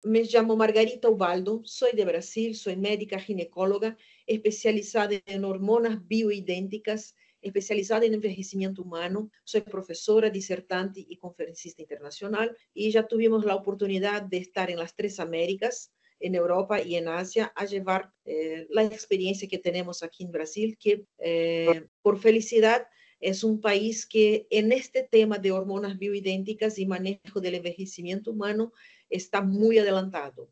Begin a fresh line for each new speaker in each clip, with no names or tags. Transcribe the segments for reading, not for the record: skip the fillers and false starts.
me llamo Margarita Ubaldo, soy de Brasil, soy médica ginecóloga, especializada en hormonas bioidénticas, especializada en envejecimiento humano. Soy profesora, disertante y conferencista internacional y ya tuvimos la oportunidad de estar en las tres Américas, en Europa y en Asia, a llevar la experiencia que tenemos aquí en Brasil, que por felicidad es un país que en este tema de hormonas bioidénticas y manejo del envejecimiento humano está muy adelantado.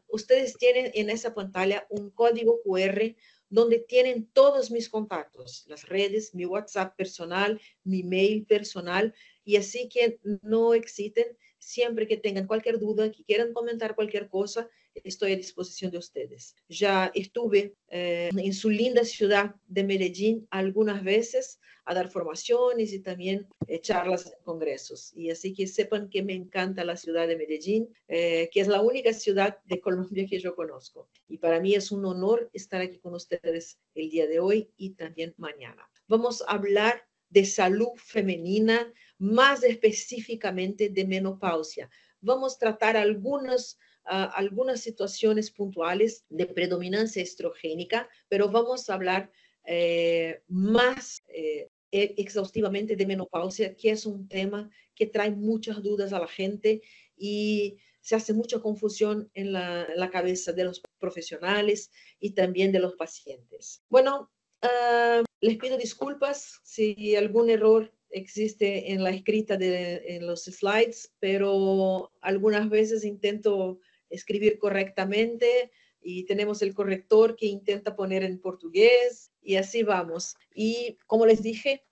Ustedes tienen en esa pantalla un código QR donde tienen todos mis contactos, las redes, mi WhatsApp personal, mi mail personal, y así que no existen. Siempre que tengan cualquier duda, que quieran comentar cualquier cosa, estoy a disposición de ustedes. Ya estuve en su linda ciudad de Medellín algunas veces a dar formaciones y también charlas en congresos. Y así que sepan que me encanta la ciudad de Medellín, que es la única ciudad de Colombia que yo conozco. Y para mí es un honor estar aquí con ustedes el día de hoy y también mañana. Vamos a hablar de salud femenina, más específicamente de menopausia. Vamos a tratar algunas situaciones puntuales de predominancia estrogénica, pero vamos a hablar más exhaustivamente de menopausia, que es un tema que trae muchas dudas a la gente y se hace mucha confusión en la cabeza de los profesionales y también de los pacientes. Bueno, les pido disculpas si algún error existe en la escrita en los slides, pero algunas veces intento escribir correctamente y tenemos el corrector que intenta poner en portugués y así vamos. Y como les dije,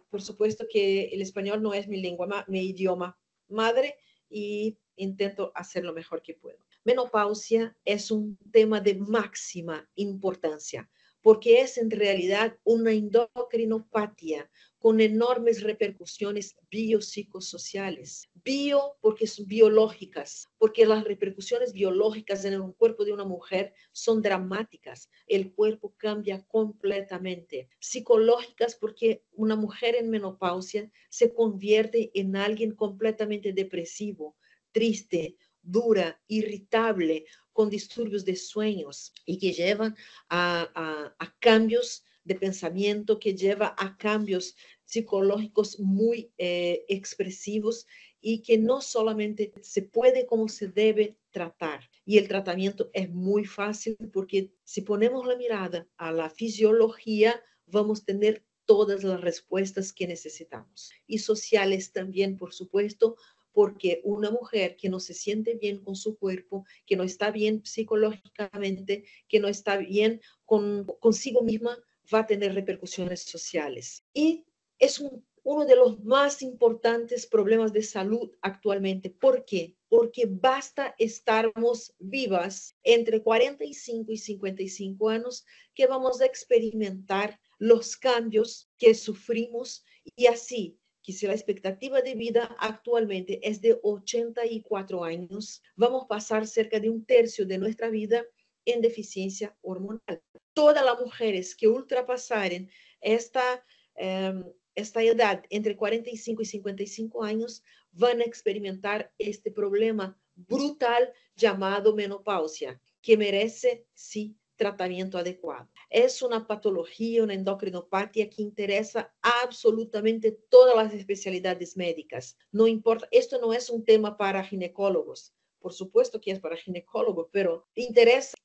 por supuesto que el español no es mi lengua, mi idioma madre y intento hacer lo mejor que puedo. Menopausia es un tema de máxima importancia porque es en realidad una endocrinopatía con enormes repercusiones biopsicosociales. Bio porque son biológicas, porque las repercusiones biológicas en el cuerpo de una mujer son dramáticas. El cuerpo cambia completamente. Psicológicas porque una mujer en menopausia se convierte en alguien completamente depresivo, triste, dura, irritable, con disturbios de sueños y que llevan a cambios de pensamiento, que lleva a cambios psicológicos muy expresivos y que no solamente se puede como se debe tratar. Y el tratamiento es muy fácil porque si ponemos la mirada a la fisiología, vamos a tener todas las respuestas que necesitamos. Y sociales también, por supuesto, porque una mujer que no se siente bien con su cuerpo, que no está bien psicológicamente, que no está bien consigo misma, va a tener repercusiones sociales. Y es uno de los más importantes problemas de salud actualmente. ¿Por qué? Porque basta estarmos vivas entre 45 y 55 años que vamos a experimentar los cambios que sufrimos y así que si la expectativa de vida actualmente es de 84 años, vamos a pasar cerca de un tercio de nuestra vida en deficiencia hormonal. Todas las mujeres que ultrapasaren esta edad entre 45 y 55 años van a experimentar este problema brutal llamado menopausia, que merece, sí, tratamiento adecuado. Es una patología, una endocrinopatía que interesa absolutamente todas las especialidades médicas. No importa, esto no es un tema para ginecólogos. Por supuesto que es para ginecólogos, pero interesa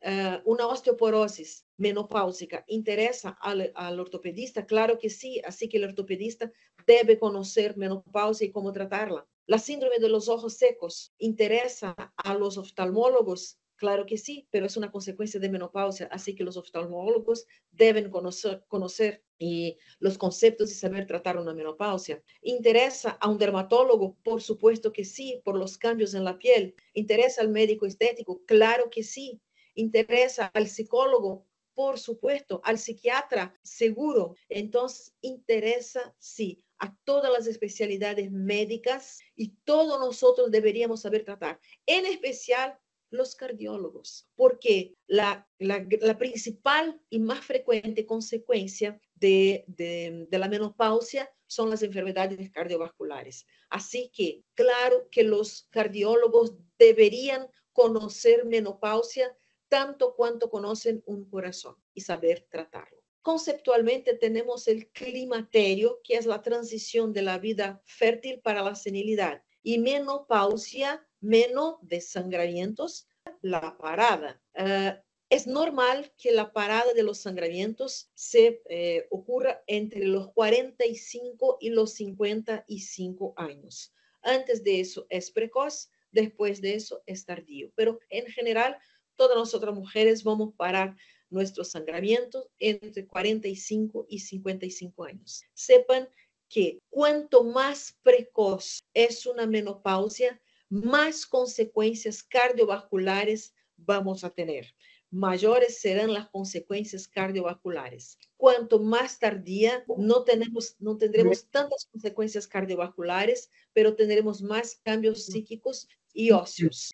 una osteoporosis menopáusica, interesa al ortopedista, claro que sí, así que el ortopedista debe conocer menopausia y cómo tratarla. La síndrome de los ojos secos interesa a los oftalmólogos, claro que sí, pero es una consecuencia de menopausia, así que los oftalmólogos deben conocer y los conceptos y saber tratar una menopausia. ¿Interesa a un dermatólogo? Por supuesto que sí, por los cambios en la piel. ¿Interesa al médico estético? Claro que sí. ¿Interesa al psicólogo? Por supuesto. ¿Al psiquiatra? Seguro. Entonces, interesa, sí, a todas las especialidades médicas y todos nosotros deberíamos saber tratar, en especial los cardiólogos, porque la principal y más frecuente consecuencia de la menopausia son las enfermedades cardiovasculares. Así que, claro que los cardiólogos deberían conocer menopausia tanto cuanto conocen un corazón y saber tratarlo. Conceptualmente tenemos el climaterio, que es la transición de la vida fértil para la senilidad, y menopausia, meno de sangramientos, la parada. Es normal que la parada de los sangramientos se ocurra entre los 45 y los 55 años. Antes de eso es precoz, después de eso es tardío. Pero en general, todas nosotras mujeres vamos a parar nuestros sangramientos entre 45 y 55 años. Sepan que cuanto más precoz es una menopausia, más consecuencias cardiovasculares vamos a tener. Mayores serán las consecuencias cardiovasculares. Cuanto más tardía, no tendremos tantas consecuencias cardiovasculares, pero tendremos más cambios psíquicos y óseos.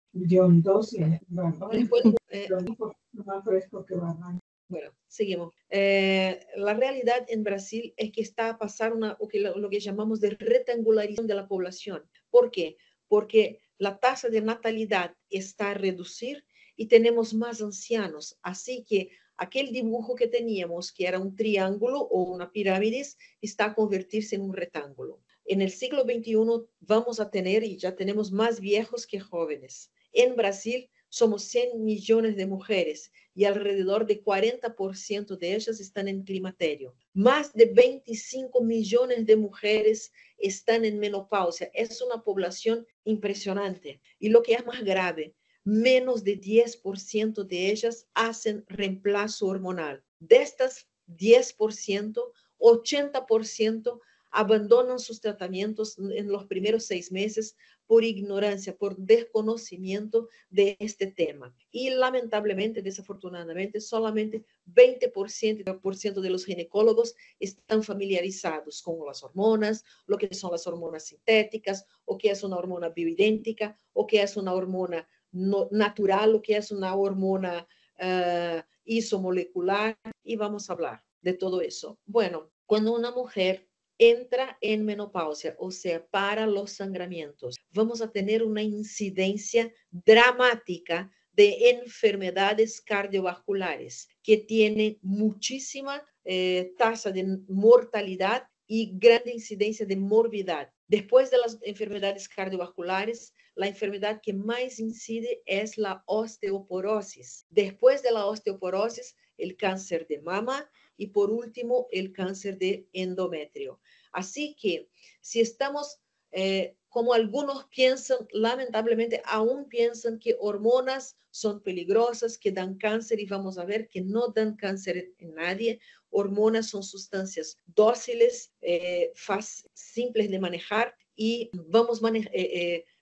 Bueno, seguimos. La realidad en Brasil es que está a pasar lo que llamamos de retangularización de la población. ¿Por qué? Porque la tasa de natalidad está a reducir y tenemos más ancianos. Así que aquel dibujo que teníamos, que era un triángulo o una pirámide, está a convertirse en un rectángulo. En el siglo XXI vamos a tener, y ya tenemos más viejos que jóvenes. En Brasil somos 100 millones de mujeres y alrededor de 40% de ellas están en climaterio. Más de 25 millones de mujeres están en menopausia. Es una población impresionante. Y lo que es más grave, menos de 10% de ellas hacen reemplazo hormonal. De estas 10%, 80% abandonan sus tratamientos en los primeros 6 meses por ignorancia, por desconocimiento de este tema. Y lamentablemente, desafortunadamente, solamente 20% de los ginecólogos están familiarizados con las hormonas, lo que son las hormonas sintéticas, o qué es una hormona bioidéntica, o qué es una hormona natural, o qué es una hormona isomolecular, y vamos a hablar de todo eso. Bueno, cuando una mujer entra en menopausia, o sea, para los sangramientos, vamos a tener una incidencia dramática de enfermedades cardiovasculares que tiene muchísima tasa de mortalidad y gran incidencia de morbidad. Después de las enfermedades cardiovasculares, la enfermedad que más incide es la osteoporosis. Después de la osteoporosis, el cáncer de mama y por último, el cáncer de endometrio. Así que si estamos, como algunos piensan, lamentablemente aún piensan que hormonas son peligrosas, que dan cáncer, y vamos a ver que no dan cáncer en nadie. Hormonas son sustancias dóciles, simples de manejar, y vamos a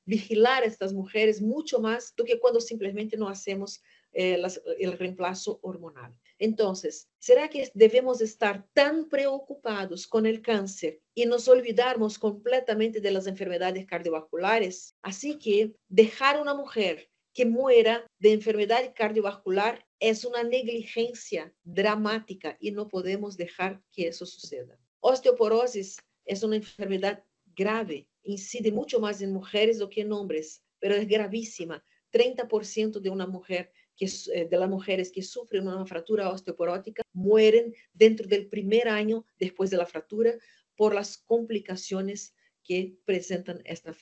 vigilar a estas mujeres mucho más do que cuando simplemente no hacemos el reemplazo hormonal. Entonces, ¿será que debemos estar tan preocupados con el cáncer y nos olvidarnos completamente de las enfermedades cardiovasculares? Así que dejar una mujer que muera de enfermedad cardiovascular es una negligencia dramática y no podemos dejar que eso suceda. Osteoporosis es una enfermedad grave, incide mucho más en mujeres do que en hombres, pero es gravísima. 30% de una mujer de las mujeres que sufren una fractura osteoporótica mueren dentro del primer año después de la fractura por las complicaciones que presentan esta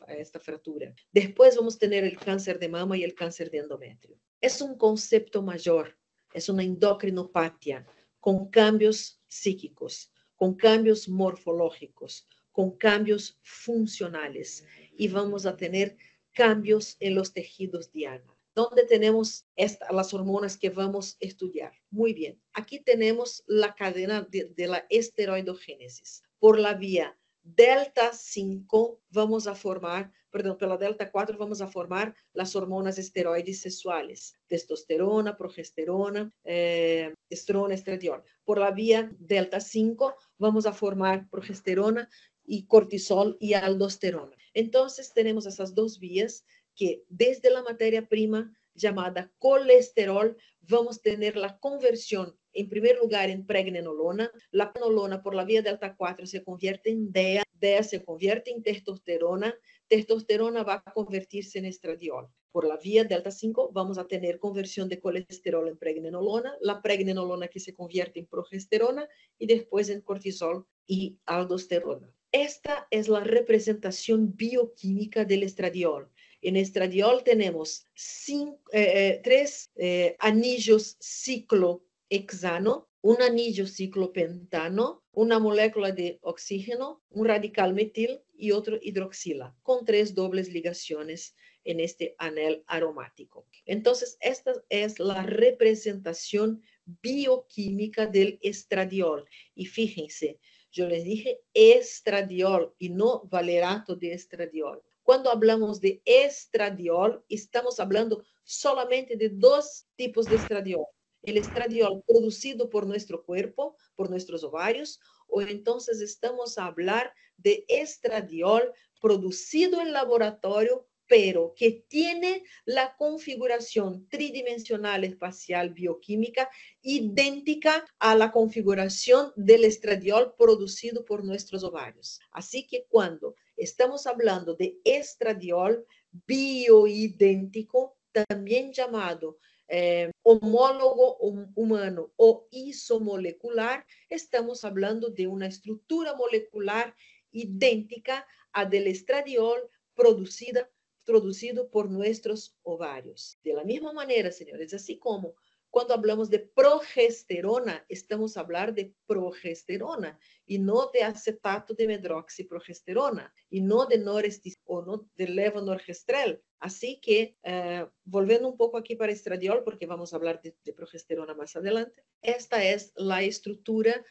fractura. Después vamos a tener el cáncer de mama y el cáncer de endometrio. Es un concepto mayor, es una endocrinopatia con cambios psíquicos, con cambios morfológicos, con cambios funcionales, y vamos a tener cambios en los tejidos diana. ¿Dónde tenemos las hormonas que vamos a estudiar? Muy bien, aquí tenemos la cadena de la esteroidogénesis. Por la vía delta 5 vamos a formar, perdón, por la delta 4 vamos a formar las hormonas esteroides sexuales, testosterona, progesterona, estrona, estradiol. Por la vía delta 5 vamos a formar progesterona y cortisol y aldosterona. Entonces tenemos esas dos vías que desde la materia prima llamada colesterol vamos a tener la conversión en primer lugar en pregnenolona. La pregnenolona por la vía delta 4 se convierte en DEA, DEA se convierte en testosterona, testosterona va a convertirse en estradiol. Por la vía delta 5 vamos a tener conversión de colesterol en pregnenolona, la pregnenolona que se convierte en progesterona y después en cortisol y aldosterona. Esta es la representación bioquímica del estradiol. En estradiol tenemos tres anillos ciclohexano, un anillo ciclopentano, una molécula de oxígeno, un radical metil y otro hidroxila, con 3 dobles ligaciones en este anel aromático. Entonces, esta es la representación bioquímica del estradiol. Y fíjense, yo les dije estradiol y no valerato de estradiol. Cuando hablamos de estradiol, estamos hablando solamente de 2 tipos de estradiol. El estradiol producido por nuestro cuerpo, por nuestros ovarios, o entonces estamos a hablar de estradiol producido en laboratorio, pero que tiene la configuración tridimensional espacial bioquímica idéntica a la configuración del estradiol producido por nuestros ovarios. Así que cuando estamos hablando de estradiol bioidéntico, también llamado homólogo humano o isomolecular, estamos hablando de una estructura molecular idéntica a del estradiol producido por nuestros ovarios. De la misma manera, señores, así como cuando hablamos de progesterona, estamos a hablar de progesterona y no de acetato de medroxiprogesterona y no de noresticol o no de levonorgestrel. Así que, volviendo un poco aquí para estradiol, porque vamos a hablar de progesterona más adelante, esta es la estructura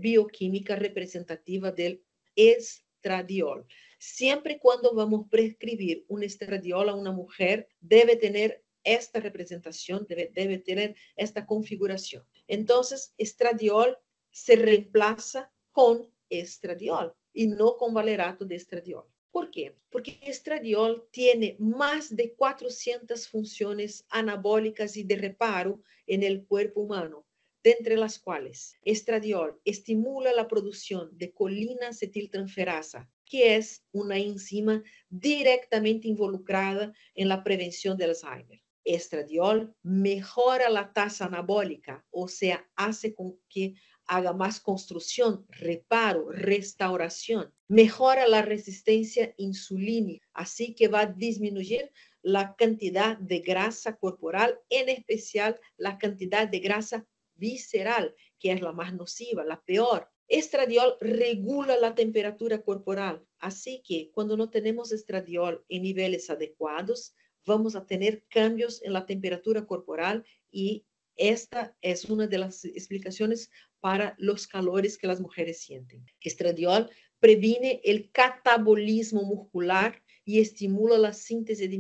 bioquímica representativa del estradiol. Siempre y cuando vamos a prescribir un estradiol a una mujer, debe tener esta representación, debe tener esta configuración. Entonces, estradiol se reemplaza con estradiol y no con valerato de estradiol. ¿Por qué? Porque estradiol tiene más de 400 funciones anabólicas y de reparo en el cuerpo humano, de entre las cuales estradiol estimula la producción de colina acetiltransferasa, que es una enzima directamente involucrada en la prevención del Alzheimer. Estradiol mejora la tasa anabólica, o sea, hace con que haga más construcción, reparo, restauración. Mejora la resistencia insulínica, así que va a disminuir la cantidad de grasa corporal, en especial la cantidad de grasa visceral, que es la más nociva, la peor. Estradiol regula la temperatura corporal, así que cuando no tenemos estradiol en niveles adecuados, vamos a tener cambios en la temperatura corporal y esta es una de las explicaciones para los calores que las mujeres sienten. Estradiol previene el catabolismo muscular y estimula la síntesis de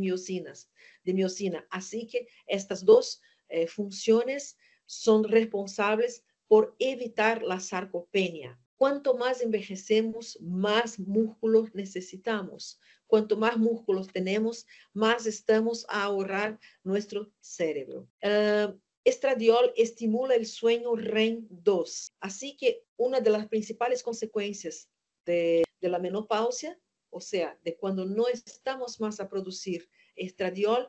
miocina. Así que estas dos funciones son responsables por evitar la sarcopenia. Cuanto más envejecemos, más músculos necesitamos. Cuanto más músculos tenemos, más estamos a ahorrar nuestro cerebro. Estradiol estimula el sueño REM 2. Así que una de las principales consecuencias de la menopausia, o sea, de cuando no estamos más a producir estradiol,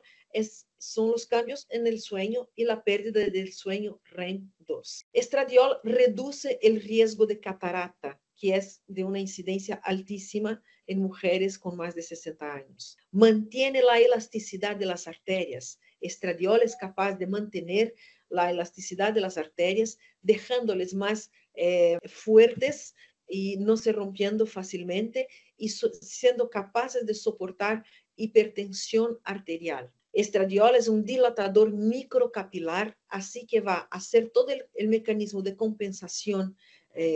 son los cambios en el sueño y la pérdida del sueño REM 2. Estradiol reduce el riesgo de catarata, que es de una incidencia altísima en mujeres con más de 60 años. Mantiene la elasticidad de las arterias. Estradiol es capaz de mantener la elasticidad de las arterias, dejándoles más fuertes y no se rompiendo fácilmente y siendo capaces de soportar hipertensión arterial. Estradiol es un dilatador microcapilar, así que va a hacer todo el mecanismo de compensación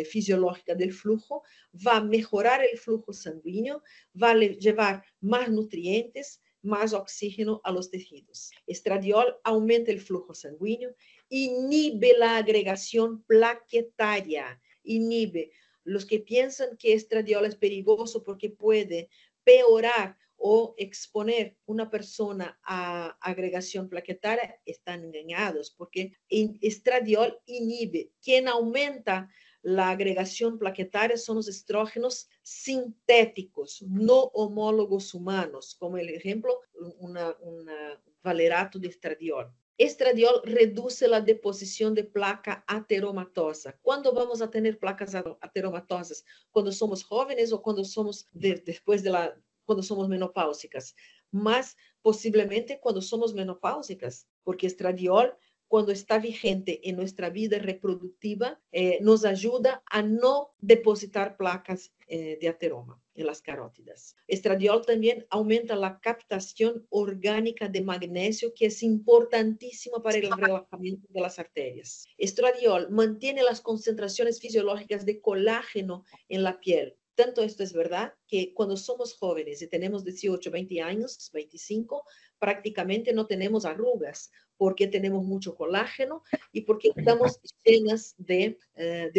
fisiológica del flujo, va a mejorar el flujo sanguíneo, va a llevar más nutrientes, más oxígeno a los tejidos. Estradiol aumenta el flujo sanguíneo, inhibe la agregación plaquetaria, inhibe. Los que piensan que estradiol es peligroso porque puede peorar o exponer una persona a agregación plaquetaria, están engañados, porque el estradiol inhibe. Quien aumenta la agregación plaquetaria son los estrógenos sintéticos, no homólogos humanos, como el ejemplo, un valerato de estradiol. Estradiol reduce la deposición de placa ateromatosa. ¿Cuándo vamos a tener placas ateromatosas? ¿Cuando somos jóvenes o cuando somos después de cuando somos menopáusicas? Más posiblemente cuando somos menopáusicas, porque estradiol, cuando está vigente en nuestra vida reproductiva, nos ayuda a no depositar placas de ateroma en las carótidas. Estradiol también aumenta la captación orgánica de magnesio, que es importantísima para el relajamiento de las arterias. Estradiol mantiene las concentraciones fisiológicas de colágeno en la piel. Tanto esto es verdad que cuando somos jóvenes y tenemos 18, 20 años, 25, prácticamente no tenemos arrugas, porque tenemos mucho colágeno y porque estamos llenas de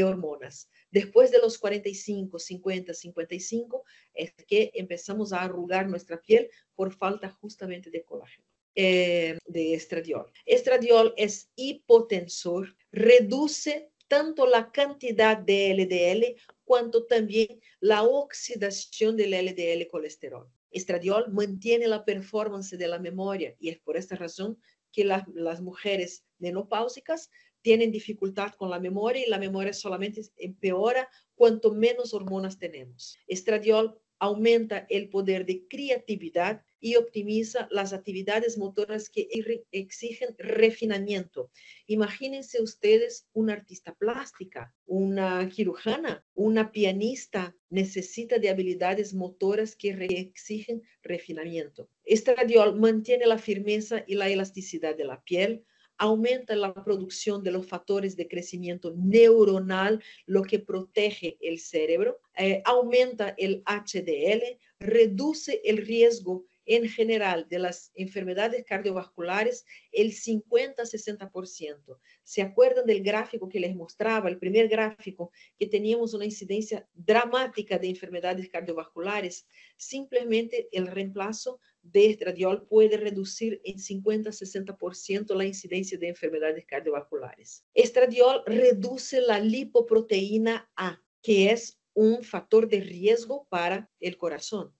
hormonas. Después de los 45, 50, 55, es que empezamos a arrugar nuestra piel por falta justamente de colágeno. De estradiol. Estradiol es hipotensor, reduce tanto la cantidad de LDL cuanto también la oxidación del LDL colesterol. Estradiol mantiene la performance de la memoria y es por esta razón que las mujeres menopáusicas tienen dificultad con la memoria y la memoria solamente empeora cuanto menos hormonas tenemos. Estradiol aumenta el poder de creatividad y optimiza las actividades motoras que exigen refinamiento. Imagínense ustedes una artista plástica, una cirujana, una pianista, necesita de habilidades motoras que exigen refinamiento. Estradiol mantiene la firmeza y la elasticidad de la piel, aumenta la producción de los factores de crecimiento neuronal, lo que protege el cerebro, aumenta el HDL, reduce el riesgo en general de las enfermedades cardiovasculares el 50-60%. ¿Se acuerdan del gráfico que les mostraba, el primer gráfico, que teníamos una incidencia dramática de enfermedades cardiovasculares? Simplemente el reemplazo de estradiol puede reducir en 50-60% la incidencia de enfermedades cardiovasculares. Estradiol reduce la lipoproteína A, que es un factor de riesgo para el corazón.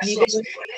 Nivel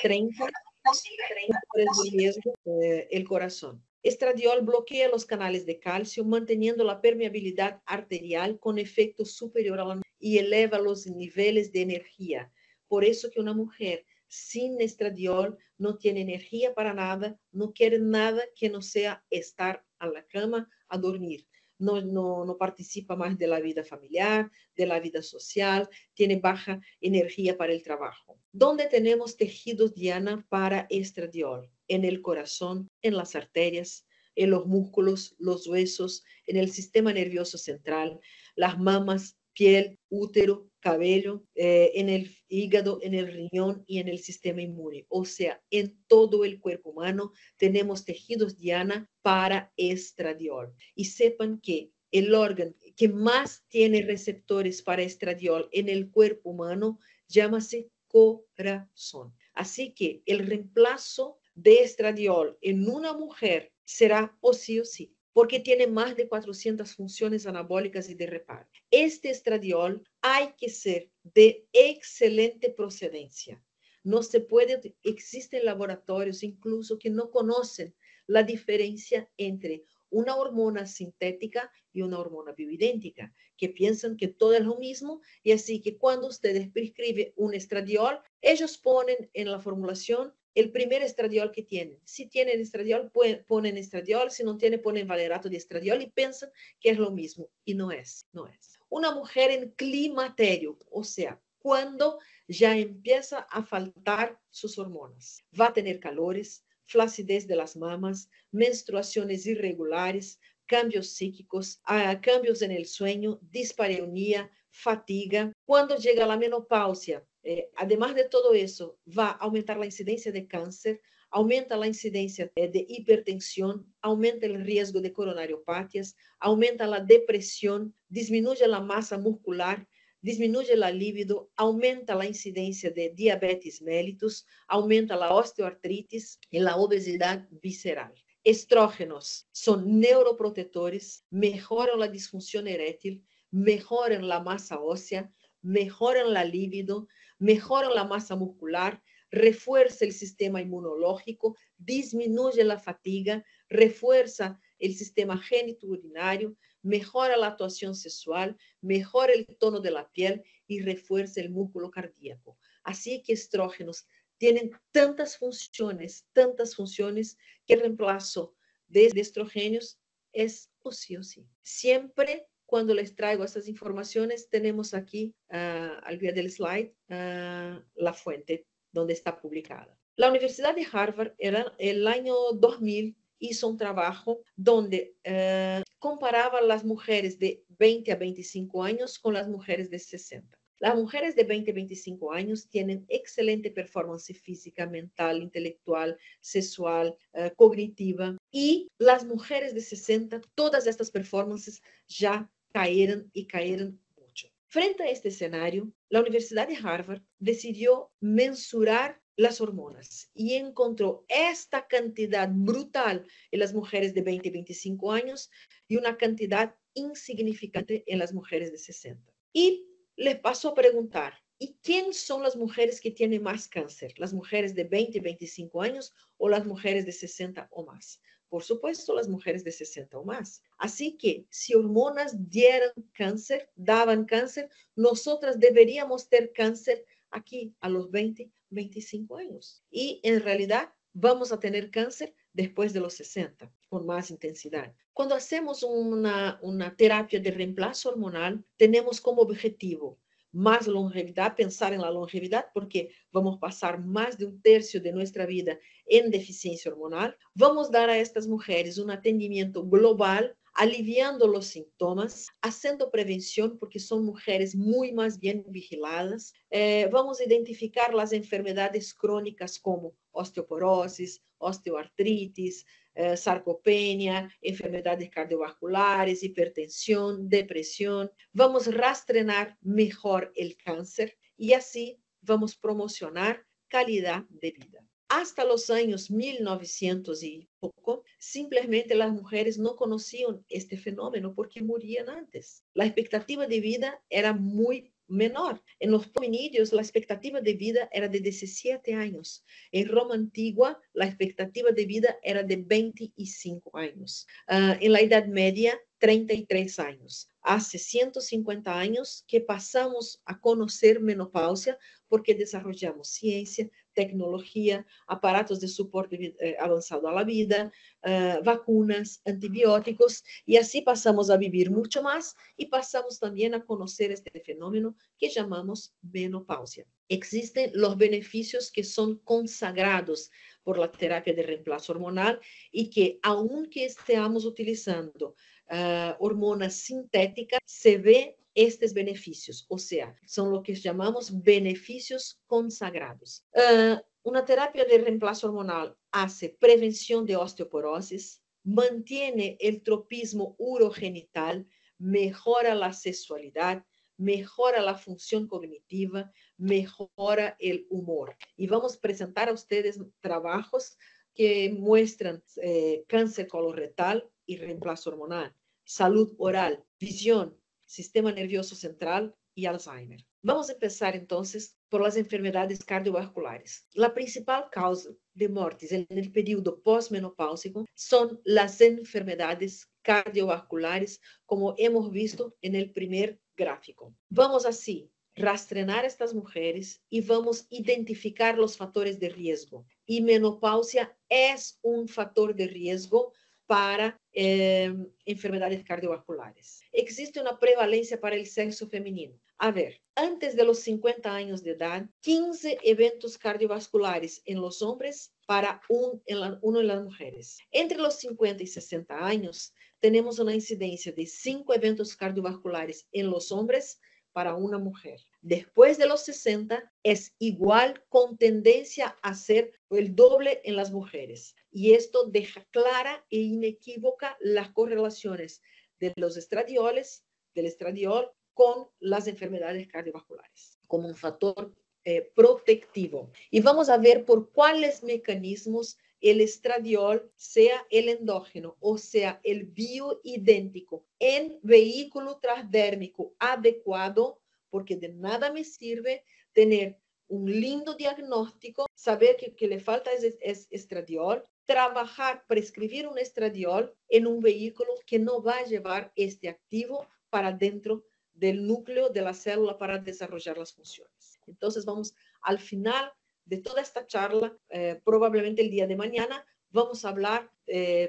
30, factores de riesgo, el corazón. Estradiol bloquea los canales de calcio, manteniendo la permeabilidad arterial con efecto superior a la y eleva los niveles de energía. Por eso que una mujer sin estradiol no tiene energía para nada, no quiere nada que no sea estar a la cama a dormir. No participa más de la vida familiar, de la vida social, tiene baja energía para el trabajo. ¿Dónde tenemos tejidos, Diana, para estradiol? En el corazón, en las arterias, en los músculos, los huesos, en el sistema nervioso central, las mamas, piel, útero, cabello, en el hígado, en el riñón y en el sistema inmune. O sea, en todo el cuerpo humano tenemos tejidos, Diana, para estradiol. Y sepan que el órgano que más tiene receptores para estradiol en el cuerpo humano llámase corazón. Así que el reemplazo de estradiol en una mujer será o sí, porque tiene más de 400 funciones anabólicas y de reparo. Este estradiol hay que ser de excelente procedencia. No se puede, existen laboratorios incluso que no conocen la diferencia entre una hormona sintética y una hormona bioidéntica, que piensan que todo es lo mismo, y así que cuando ustedes prescriben un estradiol, ellos ponen en la formulación el primer estradiol que tienen. Si tienen estradiol, ponen estradiol, si no tienen, ponen valerato de estradiol y piensan que es lo mismo, y no es. Una mujer en climaterio, o sea, cuando ya empieza a faltar sus hormonas, va a tener calores, flacidez de las mamas, menstruaciones irregulares, cambios psíquicos, cambios en el sueño, dispareunia, fatiga. Cuando llega la menopausia, además de todo eso, va a aumentar la incidencia de cáncer, aumenta la incidencia de hipertensión, aumenta el riesgo de coronariopatias, aumenta la depresión, disminuye la masa muscular, disminuye la libido, aumenta la incidencia de diabetes mellitus, aumenta la osteoartritis y la obesidad visceral. Estrógenos son neuroprotectores, mejoran la disfunción eréctil, mejoran la masa ósea, mejoran la libido, mejoran la masa muscular, refuerza el sistema inmunológico, disminuye la fatiga, refuerza el sistema genitourinario, mejora la actuación sexual, mejora el tono de la piel y refuerza el músculo cardíaco. Así que estrógenos tienen tantas funciones que el reemplazo de estrógenos es o sí o sí. Siempre cuando les traigo estas informaciones, tenemos aquí al pie del slide la fuente donde está publicada. La Universidad de Harvard, era el año 2000, hizo un trabajo donde comparaba las mujeres de 20 a 25 años con las mujeres de 60. Las mujeres de 20 a 25 años tienen excelente performance física, mental, intelectual, sexual, cognitiva. Y las mujeres de 60, todas estas performances ya cayeron y cayeron mucho. Frente a este escenario, la Universidad de Harvard decidió mensurar las hormonas y encontró esta cantidad brutal en las mujeres de 20 a 25 años y una cantidad insignificante en las mujeres de 60. Y les pasó a preguntar, ¿y quién son las mujeres que tienen más cáncer? ¿Las mujeres de 20 a 25 años o las mujeres de 60 o más? Por supuesto, las mujeres de 60 o más. Así que si hormonas daban cáncer, nosotras deberíamos tener cáncer aquí a los 20, 25 años. Y en realidad vamos a tener cáncer después de los 60, con más intensidad. Cuando hacemos una terapia de reemplazo hormonal, tenemos como objetivo más longevidad, pensar en la longevidad, porque vamos a pasar más de un tercio de nuestra vida en deficiencia hormonal. Vamos a dar a estas mujeres un atendimiento global, aliviando los síntomas, haciendo prevención, porque son mujeres muy más bien vigiladas. Vamos a identificar las enfermedades crónicas como osteoporosis, osteoartritis, sarcopenia, enfermedades cardiovasculares, hipertensión, depresión. Vamos a rastrear mejor el cáncer y así vamos a promocionar calidad de vida. Hasta los años 1900 y poco, simplemente las mujeres no conocían este fenómeno porque morían antes. La expectativa de vida era muy menor. En los hominidios, la expectativa de vida era de 17 años. En Roma antigua, la expectativa de vida era de 25 años. En la Edad Media, 33 años. Hace 150 años que pasamos a conocer menopausia porque desarrollamos ciencia, tecnología, aparatos de soporte avanzado a la vida, vacunas, antibióticos, y así pasamos a vivir mucho más y pasamos también a conocer este fenómeno que llamamos menopausia. Existen los beneficios que son consagrados por la terapia de reemplazo hormonal y que aunque estemos utilizando hormonas sintéticas, se ve estos beneficios, o sea, son lo que llamamos beneficios consagrados. Una terapia de reemplazo hormonal hace prevención de osteoporosis, mantiene el tropismo urogenital, mejora la sexualidad, mejora la función cognitiva, mejora el humor. Y vamos a presentar a ustedes trabajos que muestran cáncer colorectal y reemplazo hormonal, salud oral, visión, sistema nervioso central y Alzheimer. Vamos a empezar entonces por las enfermedades cardiovasculares. La principal causa de muertes en el periodo postmenopáusico son las enfermedades cardiovasculares, como hemos visto en el primer gráfico. Vamos así rastrear estas mujeres y vamos a identificar los factores de riesgo. Y menopausia es un factor de riesgo para enfermedades cardiovasculares. Existe una prevalencia para el sexo femenino. A ver, antes de los 50 años de edad, 15 eventos cardiovasculares en los hombres para uno en las mujeres. Entre los 50 y 60 años, tenemos una incidencia de 5 eventos cardiovasculares en los hombres para una mujer. Después de los 60 es igual, con tendencia a ser el doble en las mujeres. Y esto deja clara e inequívoca las correlaciones de los estradiol con las enfermedades cardiovasculares, como un factor protectivo. Y vamos a ver por cuáles mecanismos el estradiol, sea el endógeno o sea el bioidéntico, en vehículo transdérmico adecuado, porque de nada me sirve tener un lindo diagnóstico, saber que le falta es estradiol, trabajar, prescribir un estradiol en un vehículo que no va a llevar este activo para dentro del núcleo de la célula para desarrollar las funciones. Entonces vamos al final de toda esta charla, probablemente el día de mañana, vamos a hablar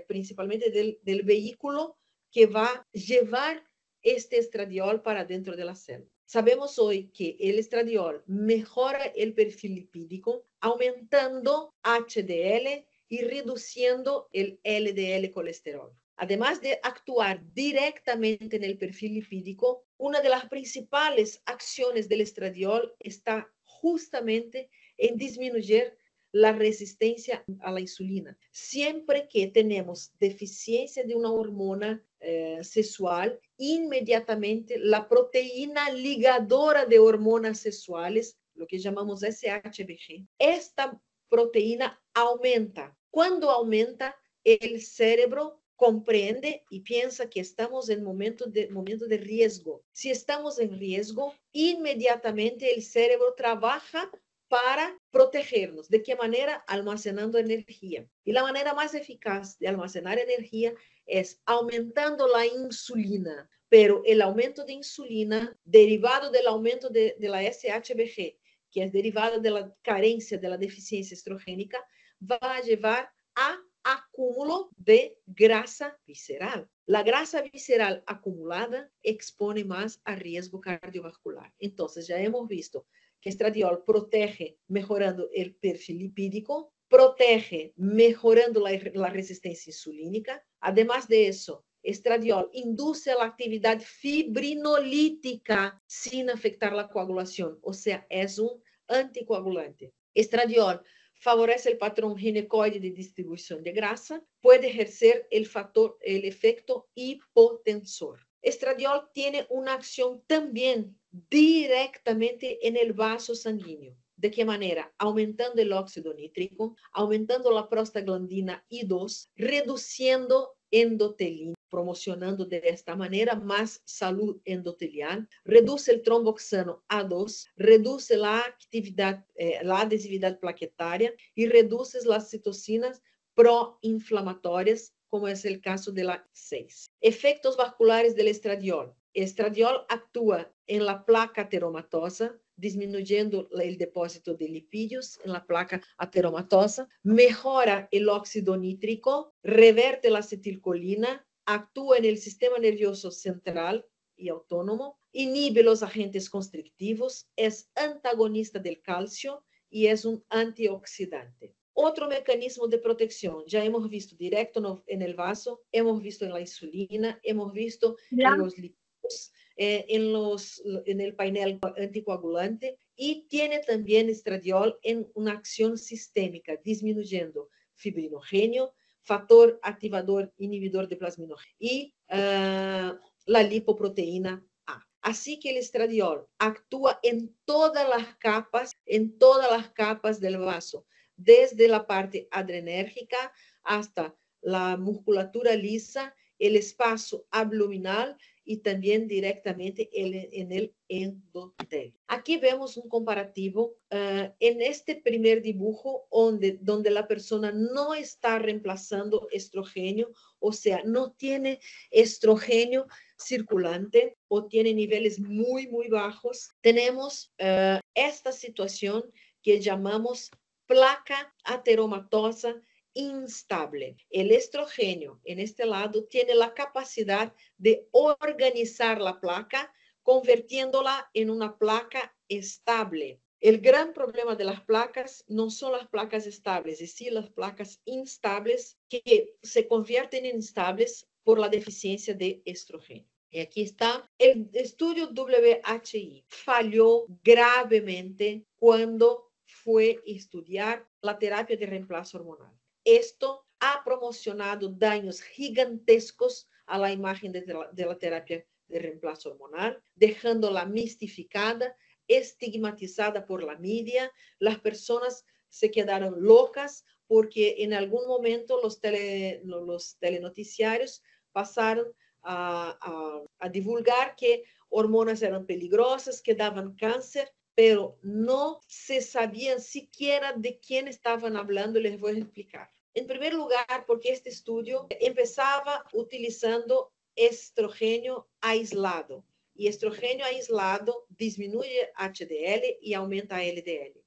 principalmente del vehículo que va a llevar este estradiol para dentro de la célula. Sabemos hoy que el estradiol mejora el perfil lipídico, aumentando HDL y reduciendo el LDL colesterol. Además de actuar directamente en el perfil lipídico, una de las principales acciones del estradiol está justamente en disminuir la resistencia a la insulina. Siempre que tenemos deficiencia de una hormona sexual, inmediatamente la proteína ligadora de hormonas sexuales, lo que llamamos SHBG, esta proteína aumenta. Cuando aumenta, el cerebro comprende y piensa que estamos en momento de riesgo. Si estamos en riesgo, inmediatamente el cerebro trabaja para protegernos. ¿De qué manera? Almacenando energía. Y la manera más eficaz de almacenar energía es aumentando la insulina. Pero el aumento de insulina, derivado del aumento de la SHBG, que es derivado de la carencia de la deficiencia estrogénica, va a llevar a acúmulo de grasa visceral. La grasa visceral acumulada expone más a riesgo cardiovascular. Entonces, ya hemos visto que estradiol protege mejorando el perfil lipídico, protege mejorando la resistencia insulínica. Además de eso, estradiol induce la actividad fibrinolítica sin afectar la coagulación, o sea, es un anticoagulante. Estradiol favorece el patrón ginecoide de distribución de grasa, puede ejercer el efecto hipotensor. Estradiol tiene una acción también directamente en el vaso sanguíneo. ¿De qué manera? Aumentando el óxido nítrico, aumentando la prostaglandina I2, reduciendo endotelina, promocionando de esta manera más salud endotelial, reduce el tromboxano A2, reduce la actividad, la adhesividad plaquetaria y reduce las citocinas proinflamatorias, como es el caso de la 6. Efectos vasculares del estradiol. Estradiol actúa en la placa ateromatosa, disminuyendo el depósito de lipídios en la placa ateromatosa, mejora el óxido nítrico, reverte la acetilcolina, actúa en el sistema nervioso central y autónomo, inhibe los agentes constrictivos, es antagonista del calcio y es un antioxidante. Otro mecanismo de protección, ya hemos visto directo en el vaso, hemos visto en la insulina, hemos visto en los lipídios, en el panel anticoagulante, y tiene también estradiol en una acción sistémica, disminuyendo fibrinogénio, factor activador inhibidor de plasminogénio y la lipoproteína A. Así que el estradiol actúa en todas las capas del vaso, desde la parte adrenérgica hasta la musculatura lisa, el espacio abdominal y también directamente en el endotelio. Aquí vemos un comparativo en este primer dibujo donde la persona no está reemplazando estrógeno, o sea, no tiene estrógeno circulante o tiene niveles muy, muy bajos. Tenemos esta situación que llamamos placa ateromatosa instable. El estrógeno en este lado tiene la capacidad de organizar la placa, convirtiéndola en una placa estable. El gran problema de las placas no son las placas estables, es decir, las placas instables que se convierten en instables por la deficiencia de estrógeno. Y aquí está el estudio WHI. Falló gravemente cuando fue estudiar la terapia de reemplazo hormonal. Esto ha promocionado daños gigantescos a la imagen de la terapia de reemplazo hormonal, dejándola mistificada, estigmatizada por la media. Las personas se quedaron locas porque en algún momento los telenoticiarios pasaron a divulgar que hormonas eran peligrosas, que daban cáncer, pero no se sabían siquiera de quién estaban hablando. Les voy a explicar. En primer lugar, porque este estudio empezaba utilizando estrógeno aislado. Y estrógeno aislado disminuye HDL y aumenta LDL.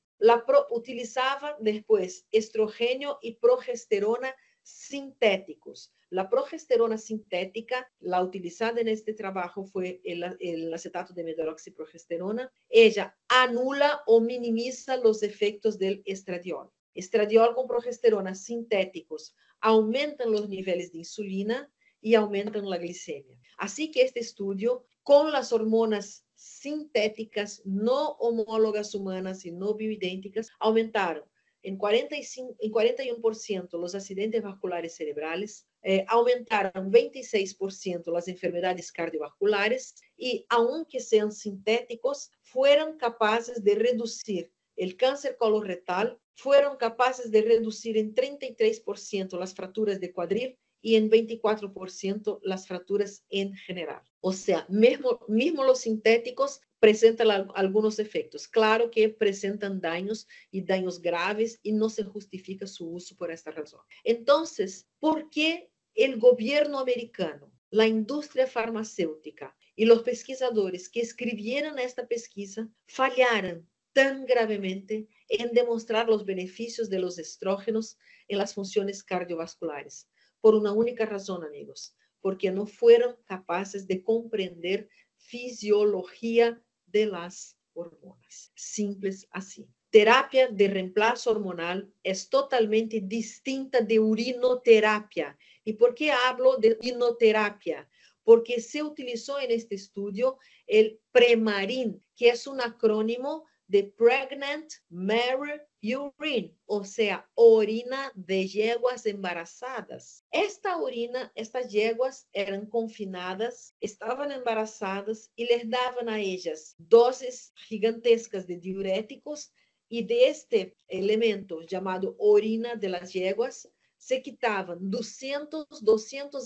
Utilizaba después estrógeno y progesterona sintéticos. La progesterona sintética, la utilizada en este trabajo fue el acetato de medroxiprogesterona. Ella anula o minimiza los efectos del estradiol. Estradiol con progesterona sintéticos aumentan los niveles de insulina y aumentan la glicemia. Así que este estudio con las hormonas sintéticas no homólogas humanas y no bioidénticas aumentaron en 41% los accidentes vasculares cerebrales, aumentaron 26% las enfermedades cardiovasculares y, aunque sean sintéticos, fueron capaces de reducir el cáncer colorectal, fueron capaces de reducir en 33% las fracturas de cuadril y en 24% las fracturas en general. O sea, mismo los sintéticos presentan algunos efectos. Claro que presentan daños y daños graves y no se justifica su uso por esta razón. Entonces, ¿por qué el gobierno americano, la industria farmacéutica y los pesquisadores que escribieron esta pesquisa fallaron tan gravemente en demostrar los beneficios de los estrógenos en las funciones cardiovasculares? Por una única razón, amigos, porque no fueron capaces de comprender fisiología de las hormonas. Simples así. Terapia de reemplazo hormonal es totalmente distinta de urinoterapia. ¿Y por qué hablo de urinoterapia? Porque se utilizó en este estudio el Premarin, que es un acrónimo de Pregnant Mare Urine, o sea, orina de yeguas embarazadas. Estas yeguas eran confinadas, estaban embarazadas y les daban a ellas dosis gigantescas de diuréticos y de este elemento llamado orina de las yeguas se quitaban 200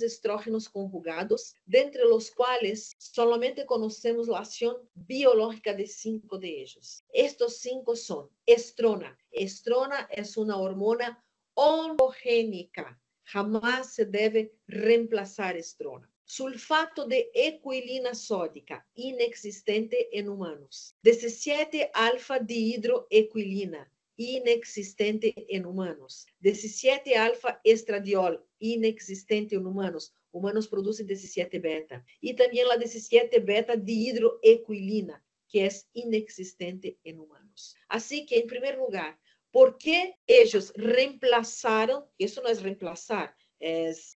estrógenos conjugados, de entre los cuales solamente conocemos la acción biológica de 5 de ellos. Estos 5 son estrona. Estrona es una hormona onogénica. Jamás se debe reemplazar estrona. Sulfato de equilina sódica, inexistente en humanos. 17-alfa dihidroequilina, inexistente en humanos. 17-alfa estradiol, inexistente en humanos. Humanos producen 17-beta. Y también la 17-beta dihidroequilina, que es inexistente en humanos. Así que, en primer lugar, ¿por qué ellos reemplazaron? Eso no es reemplazar, es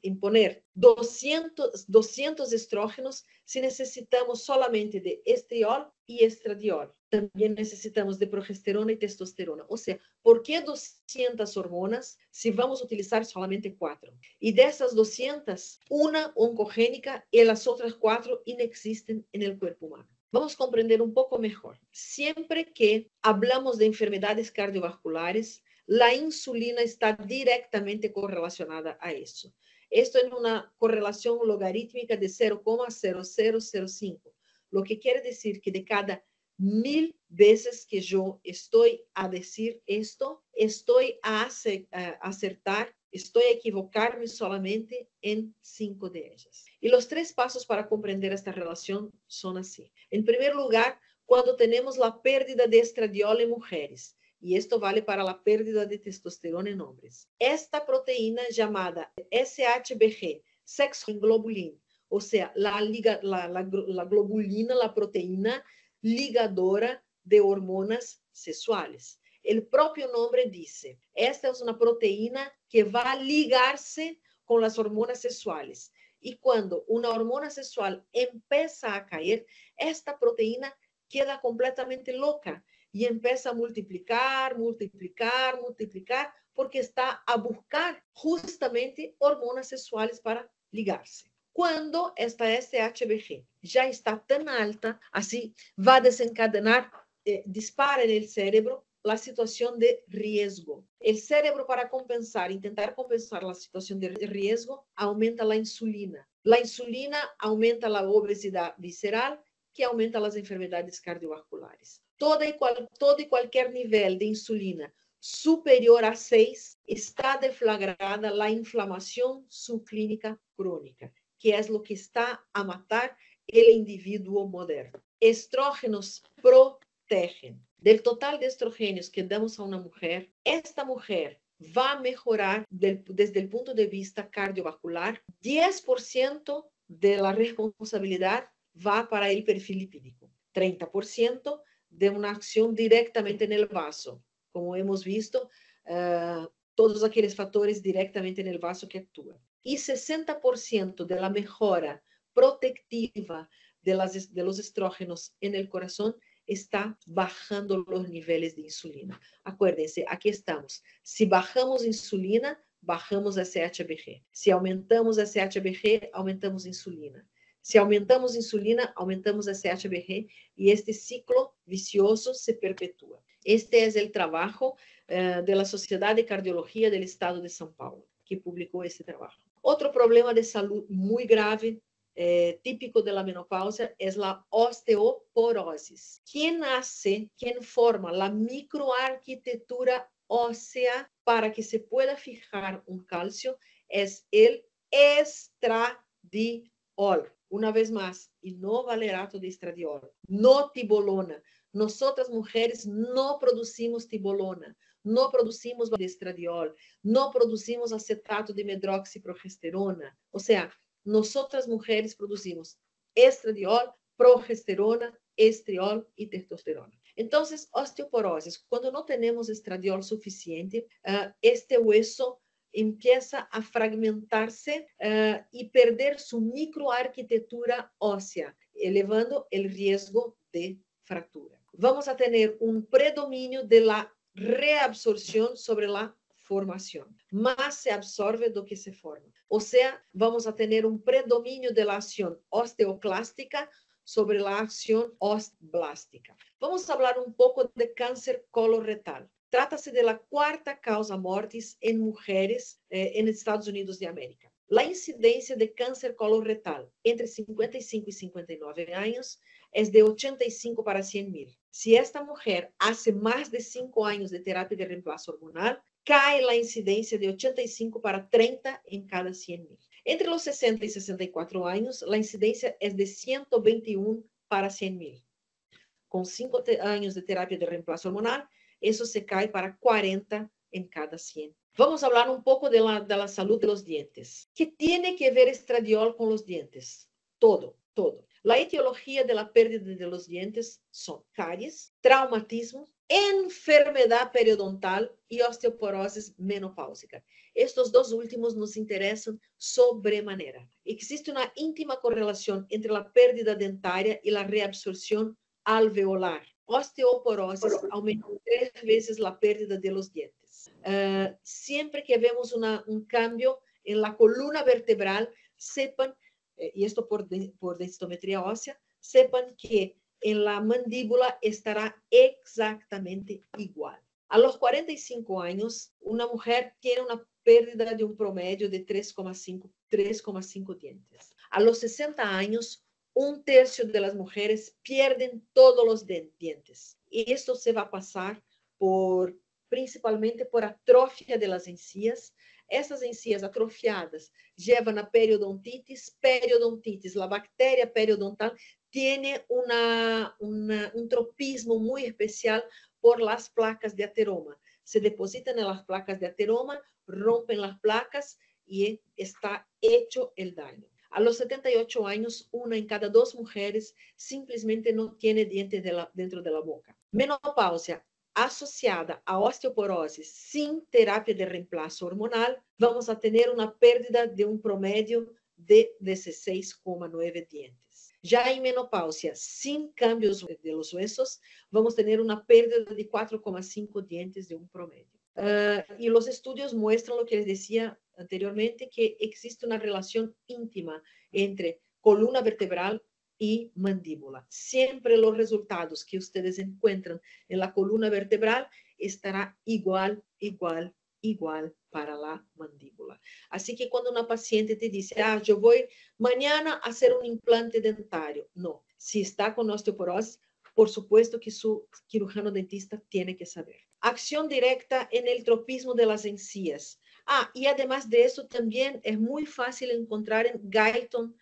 imponer 200 estrógenos si necesitamos solamente de estriol y estradiol. También necesitamos de progesterona y testosterona. O sea, ¿por qué 200 hormonas si vamos a utilizar solamente 4? Y de esas 200, una oncogénica y las otras 4 inexisten en el cuerpo humano. Vamos a comprender un poco mejor. Siempre que hablamos de enfermedades cardiovasculares, la insulina está directamente correlacionada a eso. Esto es una correlación logarítmica de 0,0005, lo que quiere decir que de cada 1000 veces que yo estoy a decir esto, estoy a acertar, estoy a equivocarme solamente en 5 de ellas. Y los 3 pasos para comprender esta relación son así. En primer lugar, cuando tenemos la pérdida de estradiol en mujeres, y esto vale para la pérdida de testosterona en hombres. Esta proteína llamada SHBG, sexoglobulin, o sea, la globulina, la proteína ligadora de hormonas sexuales. El propio nombre dice, esta es una proteína que va a ligarse con las hormonas sexuales. Y cuando una hormona sexual empieza a caer, esta proteína queda completamente loca y empieza a multiplicar, porque está a buscar justamente hormonas sexuales para ligarse. Cuando esta SHBG ya está tan alta, así va a desencadenar, dispara en el cerebro la situación de riesgo. El cerebro, para compensar, intentar compensar la situación de riesgo, aumenta la insulina. La insulina aumenta la obesidad visceral, que aumenta las enfermedades cardiovasculares. Todo y cualquier nivel de insulina superior a 6 está deflagrada la inflamación subclínica crónica, que es lo que está a matar el individuo moderno. Estrógenos protegen. Del total de estrógenos que damos a una mujer, esta mujer va a mejorar desde el punto de vista cardiovascular. 10% de la responsabilidad va para el perfil lipídico, 30% de una acción directamente en el vaso, como hemos visto, todos aquellos factores directamente en el vaso que actúan. Y 60% de la mejora protectiva de los estrógenos en el corazón está bajando los niveles de insulina. Acuérdense, aquí estamos. Si bajamos insulina, bajamos SHBG. Si aumentamos SHBG, aumentamos insulina. Si aumentamos insulina, aumentamos SHBG y este ciclo vicioso se perpetúa. Este es el trabajo de la Sociedad de Cardiología del Estado de São Paulo, que publicó este trabajo. Otro problema de salud muy grave, típico de la menopausia, es la osteoporosis. ¿Quién forma la microarquitectura ósea para que se pueda fijar un calcio? Es el estradiol. Una vez más, y no valerato de estradiol, no tibolona. Nosotras mujeres no producimos tibolona, no producimos de estradiol, no producimos acetato de medroxiprogesterona. O sea, nosotras mujeres producimos estradiol, progesterona, estriol y testosterona. Entonces, osteoporosis, cuando no tenemos estradiol suficiente, este hueso empieza a fragmentarse y perder su microarquitectura ósea, elevando el riesgo de fractura. Vamos a tener un predominio de la reabsorción sobre la formación. Más se absorbe do que se forma. O sea, vamos a tener un predominio de la acción osteoclástica sobre la acción osteoblástica. Vamos a hablar un poco de cáncer colorectal. Trata-se de la cuarta causa mortis en mujeres en Estados Unidos de América. La incidencia de cáncer colorectal entre 55 y 59 años es de 85 para 100,000. Si esta mujer hace más de 5 años de terapia de reemplazo hormonal, cae la incidencia de 85 para 30 en cada 100,000. Entre los 60 y 64 años, la incidencia es de 121 para 100,000. Con 5 años de terapia de reemplazo hormonal, eso se cae para 40 en cada 100. Vamos a hablar un poco de la salud de los dientes. ¿Qué tiene que ver estradiol con los dientes? Todo, todo. La etiología de la pérdida de los dientes son caries, traumatismo, enfermedad periodontal y osteoporosis menopáusica. Estos dos últimos nos interesan sobremanera. Existe una íntima correlación entre la pérdida dentaria y la reabsorción alveolar. Osteoporosis aumenta 3 veces la pérdida de los dientes. Siempre que vemos un cambio en la columna vertebral, sepan, y esto por densitometría ósea, sepan que en la mandíbula estará exactamente igual. A los 45 años, una mujer tiene una pérdida de un promedio de 3,5 dientes. A los 60 años, 1/3 de las mujeres pierden todos los dientes. Y esto se va a pasar principalmente por atrofia de las encías. Essas encías atrofiadas llevan a periodontitis. La bacteria periodontal tiene un tropismo muy especial por las placas de ateroma. Se depositan en las placas de ateroma, rompen las placas y está hecho el daño. A los 78 años, 1 en cada 2 mujeres simplesmente no tiene dientes dentro de la boca. Menopausia asociada a osteoporosis sin terapia de reemplazo hormonal, vamos a tener una pérdida de un promedio de 16,9 dientes. Ya en menopausia sin cambios de los huesos, vamos a tener una pérdida de 4,5 dientes de un promedio. Y los estudios muestran lo que les decía anteriormente que existe una relación íntima entre columna vertebral y mandíbula. Siempre los resultados que ustedes encuentran en la columna vertebral estará igual para la mandíbula. Así que cuando una paciente te dice, yo voy mañana a hacer un implante dentario, no. Si está con osteoporosis, por supuesto que su cirujano dentista tiene que saber. Acción directa en el tropismo de las encías. Y además de eso también es muy fácil encontrar en Guyton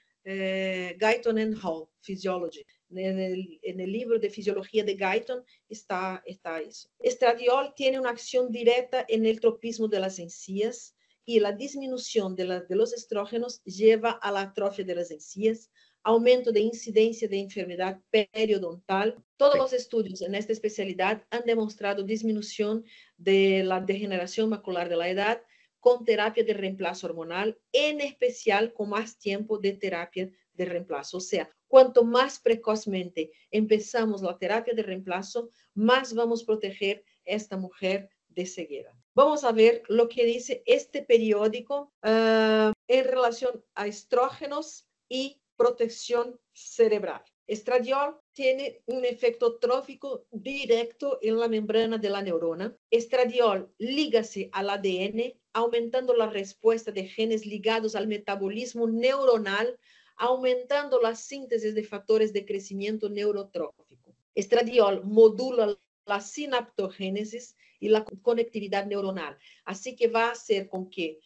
and Hall, Physiology. En el libro de fisiología de Guyton está eso. Estradiol tiene una acción directa en el tropismo de las encías y la disminución de los estrógenos lleva a la atrofia de las encías, aumento de incidencia de enfermedad periodontal. Todos los estudios en esta especialidad han demostrado disminución de la degeneración macular de la edad con terapia de reemplazo hormonal, en especial con más tiempo de terapia de reemplazo. O sea, cuanto más precozmente empezamos la terapia de reemplazo, más vamos a proteger a esta mujer de ceguera. Vamos a ver lo que dice este periódico en relación a estrógenos y protección cerebral. Estradiol tiene un efecto trófico directo en la membrana de la neurona. Estradiol lígase al ADN, aumentando la respuesta de genes ligados al metabolismo neuronal, aumentando la síntesis de factores de crecimiento neurotrófico. Estradiol modula la sinaptogénesis y la conectividad neuronal. Así que va a hacer con que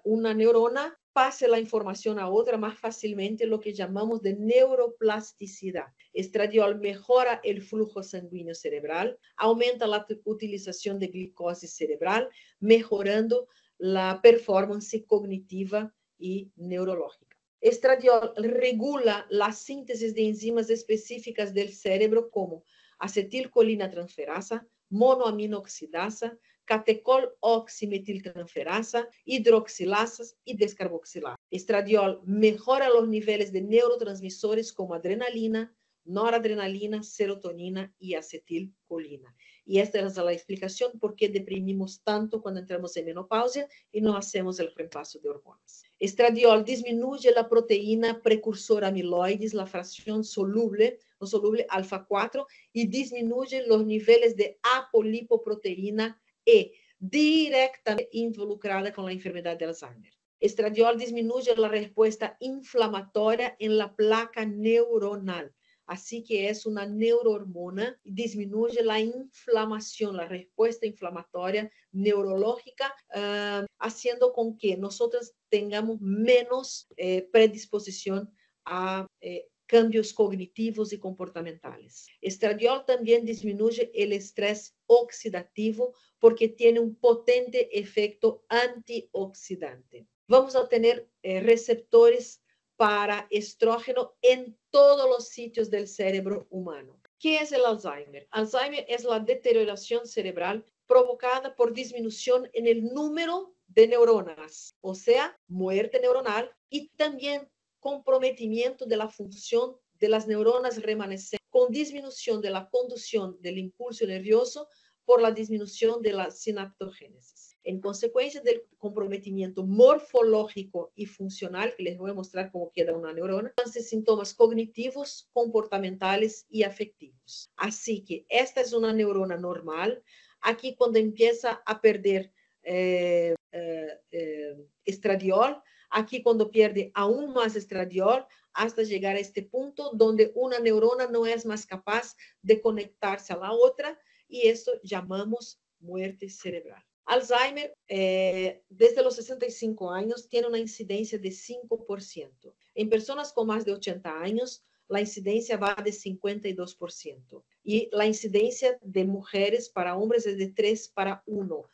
una neurona pase la información a otra más fácilmente, lo que llamamos de neuroplasticidad. Estradiol mejora el flujo sanguíneo cerebral, aumenta la utilización de glucosa cerebral, mejorando la performance cognitiva y neurológica. Estradiol regula la síntesis de enzimas específicas del cerebro como acetilcolina transferasa, monoaminoxidasa, catecol oximetiltransferasa, hidroxilasas y descarboxilasa. Estradiol mejora los niveles de neurotransmisores como adrenalina, noradrenalina, serotonina y acetilcolina. Y esta es la explicación por qué deprimimos tanto cuando entramos en menopausia y no hacemos el reemplazo de hormonas. Estradiol disminuye la proteína precursora amiloides, la fracción soluble alfa 4, y disminuye los niveles de apolipoproteína E, directamente involucrada con la enfermedad de Alzheimer. Estradiol disminuye la respuesta inflamatoria en la placa neuronal. Así que es una neurohormona, disminuye la inflamación, la respuesta inflamatoria neurológica, haciendo con que nosotros tengamos menos predisposición a cambios cognitivos y comportamentales. Estradiol también disminuye el estrés oxidativo porque tiene un potente efecto antioxidante. Vamos a tener receptores para estrógeno en todos los sitios del cerebro humano. ¿Qué es el Alzheimer? Alzheimer es la deterioración cerebral provocada por disminución en el número de neuronas, o sea, muerte neuronal, y también comprometimiento de la función de las neuronas remanescentes con disminución de la conducción del impulso nervioso por la disminución de la sinaptogénesis. En consecuencia del comprometimiento morfológico y funcional, que les voy a mostrar cómo queda una neurona, entonces síntomas cognitivos, comportamentales y afectivos. Así que esta es una neurona normal. Aquí cuando empieza a perder estradiol, aquí cuando pierde aún más estradiol, hasta llegar a este punto donde una neurona no es más capaz de conectarse a la otra, y esto llamamos muerte cerebral. Alzheimer, desde los 65 años, tiene una incidencia de 5%. En personas con más de 80 años, la incidencia va de 52%. Y la incidencia de mujeres para hombres es de 3 para 1.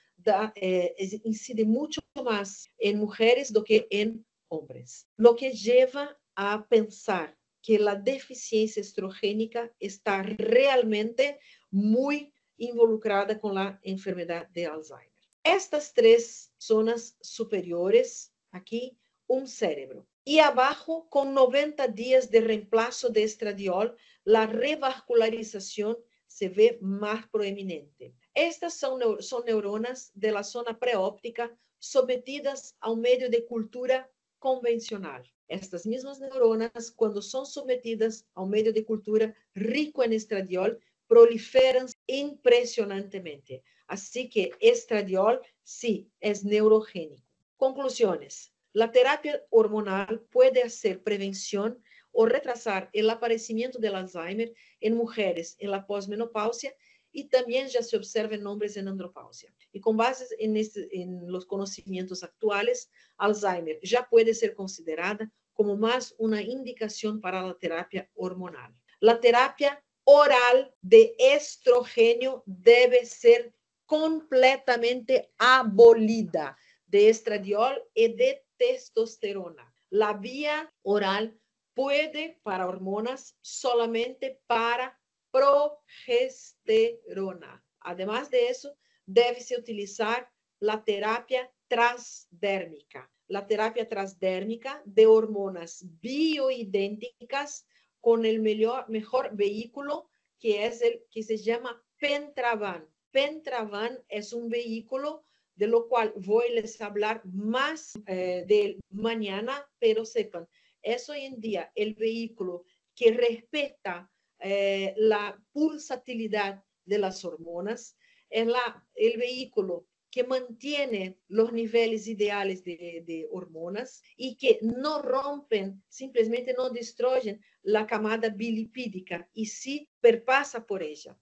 Incide mucho más en mujeres do que en hombres. Lo que lleva a pensar que la deficiencia estrogénica está realmente muy involucrada con la enfermedad de Alzheimer. Estas tres zonas superiores, aquí, un cerebro. Y abajo, con 90 días de reemplazo de estradiol, la revascularización se ve más proeminente. Estas son neuronas de la zona preóptica sometidas a un medio de cultura convencional. Estas mismas neuronas, cuando son sometidas a un medio de cultura rico en estradiol, proliferan impresionantemente. Así que estradiol sí es neurogénico. Conclusiones. La terapia hormonal puede hacer prevención o retrasar el aparecimiento del Alzheimer en mujeres en la posmenopausia y también ya se observa en hombres en andropausia. Y con base en los conocimientos actuales, Alzheimer ya puede ser considerada como más una indicación para la terapia hormonal. La terapia oral de estrógeno debe ser completamente abolida, de estradiol y de testosterona. La vía oral puede para hormonas solamente para progesterona. Además de eso, debe-se utilizar la terapia transdérmica. La terapia transdérmica de hormonas bioidénticas con el mejor vehículo que es el que se llama Pentravan. Pentravan es un vehículo de lo cual voy a les hablar más de mañana, pero sepan, es hoy en día el vehículo que respeta la pulsatilidad de las hormonas, es el vehículo que mantiene los niveles ideales de hormonas y que no rompen, simplemente no destruyen la camada bilipídica y sí perpasa por ella.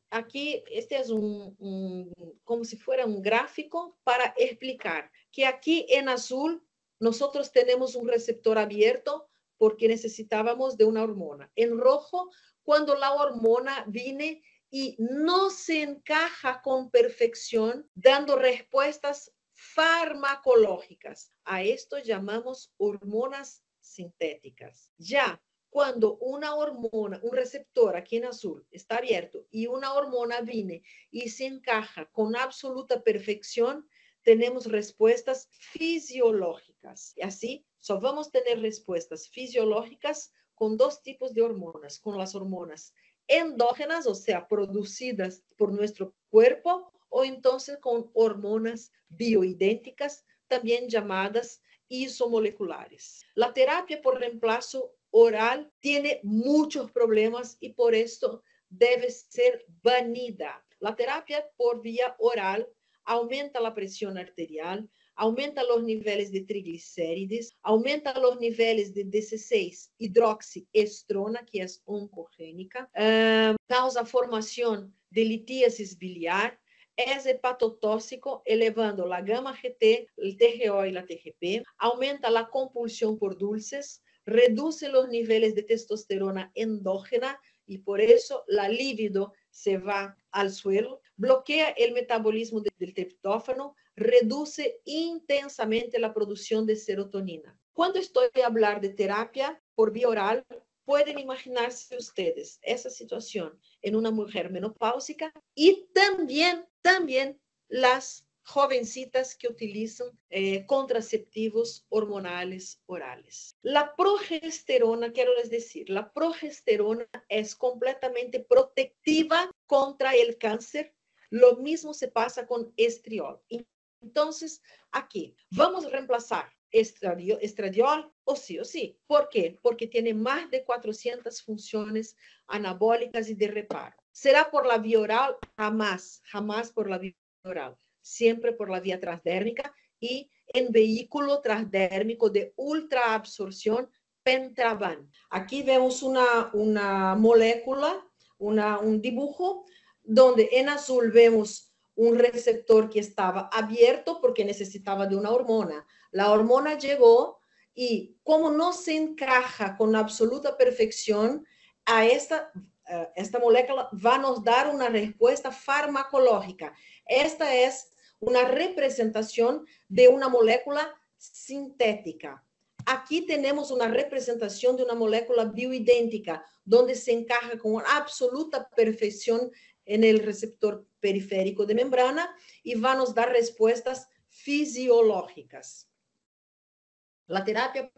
Aquí, este es como si fuera un gráfico para explicar que aquí en azul nosotros tenemos un receptor abierto porque necesitábamos de una hormona. En rojo, cuando la hormona viene y no se encaja con perfección, dando respuestas farmacológicas. A esto llamamos hormonas sintéticas. Ya cuando una hormona, un receptor aquí en azul está abierto y una hormona viene y se encaja con absoluta perfección, tenemos respuestas fisiológicas. Y así, solo vamos a tener respuestas fisiológicas con dos tipos de hormonas, con las hormonas endógenas, o sea, producidas por nuestro cuerpo, o entonces con hormonas bioidénticas, también llamadas isomoleculares. La terapia por reemplazo oral tiene muchos problemas y por esto debe ser banida. La terapia por vía oral aumenta la presión arterial, aumenta los niveles de triglicérides, aumenta los niveles de 16 hidroxiestrona, que es oncogénica, causa formación de litíasis biliar, es hepatotóxico, elevando la gamma GT, el TGO y la TGP, aumenta la compulsión por dulces, reduce los niveles de testosterona endógena y por eso la libido se va al suelo, bloquea el metabolismo del triptófano, reduce intensamente la producción de serotonina. Cuando estoy a hablar de terapia por vía oral, pueden imaginarse ustedes esa situación en una mujer menopáusica y también las jovencitas que utilizan contraceptivos hormonales orales. La progesterona, quiero les decir, la progesterona es completamente protectiva contra el cáncer. Lo mismo se pasa con estriol. Entonces, aquí vamos a reemplazar estradiol o sí. ¿Por qué? Porque tiene más de 400 funciones anabólicas y de reparo. ¿Será por la vía oral? Jamás por la vía oral. Siempre por la vía transdérmica y en vehículo transdérmico de ultraabsorción Pentravan. Aquí vemos una molécula, un dibujo, donde en azul vemos un receptor que estaba abierto porque necesitaba de una hormona. La hormona llegó y como no se encaja con absoluta perfección a esta molécula va a nos dar una respuesta farmacológica. Esta es una representación de una molécula sintética. Aquí tenemos una representación de una molécula bioidéntica, donde se encaja con absoluta perfección en el receptor periférico de membrana y va a nos dar respuestas fisiológicas. La terapia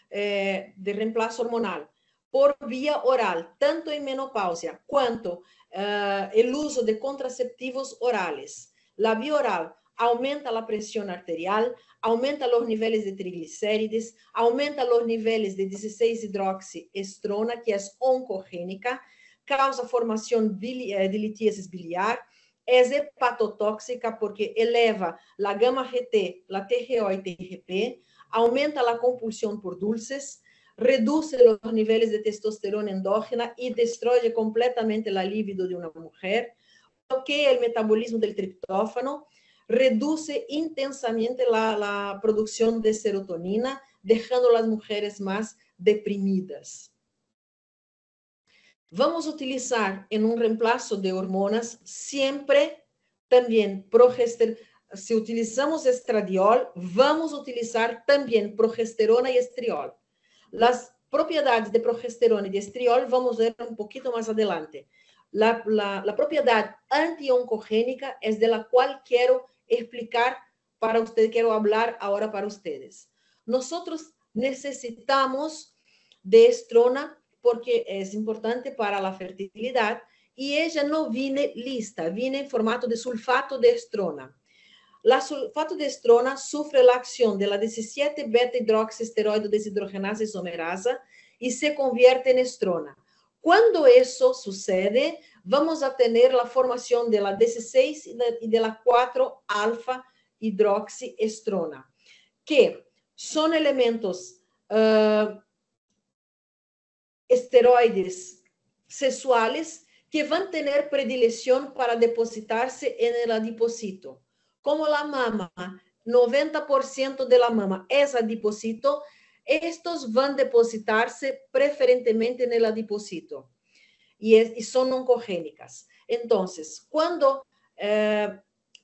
de reemplazo hormonal por vía oral, tanto en menopausia cuanto el uso de contraceptivos orales. La vía oral aumenta la presión arterial, aumenta los niveles de triglicérides, aumenta los niveles de 16-hidroxiestrona, que es oncogénica, causa formación de litíasis biliar, es hepatotóxica porque eleva la gamma-GT, la TGO y TGP, aumenta la compulsión por dulces, reduce los niveles de testosterona endógena y destruye completamente la libido de una mujer, bloquea el metabolismo del triptófano, reduce intensamente la producción de serotonina, dejando a las mujeres más deprimidas. Vamos a utilizar en un reemplazo de hormonas siempre también progesterona. Si utilizamos estradiol, vamos a utilizar también progesterona y estriol. Las propiedades de progesterona y de estriol vamos a ver un poquito más adelante. La propiedad antioncogénica es de la cual quiero explicar para ustedes, quiero hablar ahora para ustedes. Nosotros necesitamos de estrona porque es importante para la fertilidad y ella no viene lista, viene en formato de sulfato de estrona. La sulfato de estrona sufre la acción de la 17 beta-hidroxiesteroide deshidrogenasa isomerasa y se convierte en estrona. Cuando eso sucede, vamos a tener la formación de la 16 y de la 4-alfa-hidroxiestrona, que son elementos esteroides sexuales que van a tener predilección para depositarse en el adipocito. Como la mama, 90% de la mama es adipocito, estos van a depositarse preferentemente en el adipocito y son oncogénicas. Entonces, cuando